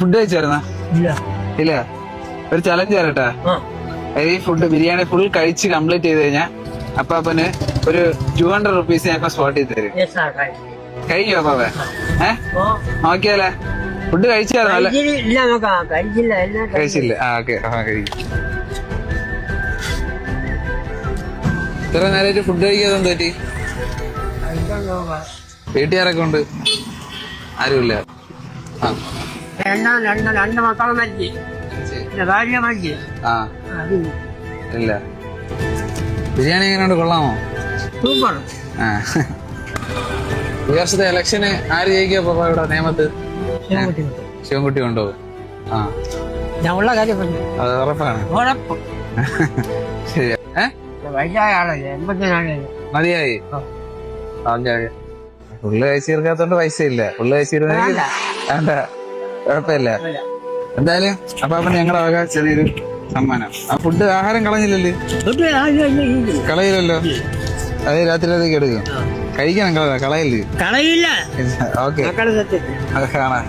Food കഴിച്ചായിരുന്നാ? ഇല്ല. ഒരു challenge തരട്ടെ. ഈ ഫുഡ് ബിരിയാണി ഫുൾ കഴിച്ച് കംപ്ലീറ്റ് ചെയ്ത് കഴിഞ്ഞാൽ അപ്പാപ്പന് ഒരു 200 റുപ്പീസ് ഞാൻ സ്പോട്ട് ചെയ്ത് തരും. കഴിക്കോ അപ്പാപ്പ? നോക്കിയാലേ ഫുഡ് കഴിച്ചായിരുന്നല്ലേ? കഴിച്ചില്ല. ഓക്കെ. കഴിക്കും. ഇത്ര നേരമായിട്ട് ഫുഡ് കഴിക്കാതെ എന്ത് പറ്റി? വീട്ടുകാരൊക്കെ ഉണ്ട്? ആരുമില്ല. രണ്ട് മക്കളെ മരിച്ചു, ഭാര്യ മരിച്ചു. ഇല്ല. ബിരിയാണി എങ്ങനെയുണ്ട്? കൊള്ളാമോ? സൂപ്പർ. ഈ വർഷത്തെ ഇലക്ഷന് ആര് ജയിക്കുക ഇവിടെ നേമത്ത്? ശിവൻകുട്ടി കൊണ്ടുപോകും. ഞാൻ ഉള്ള കാര്യം അത് ഉറപ്പാണ്. ശരിയാ. വയസ്സായ ആളല്ലേ, 84. മതിയായി. ഫുള്ള് കഴിച്ചു തീർക്കാത്തോണ്ട് പൈസ ഇല്ല. ഫുള്ള് കഴിച്ചു തീർന്നെങ്കിൽ വേണ്ട, കുഴപ്പമില്ല. എന്തായാലും അപ്പാപ്പന് ഞങ്ങളുടെ വക ചെറിയൊരു സമ്മാനം. ആ ഫുഡ് ആഹാരം കളഞ്ഞില്ലല്ലേ? കളയില്ലല്ലോ. അത് രാത്രിയിലേക്ക് എടുക്കും. കഴിക്കണം, കളയില്ല. കളയില്ല. ഓക്കെ, അത് കാണാം.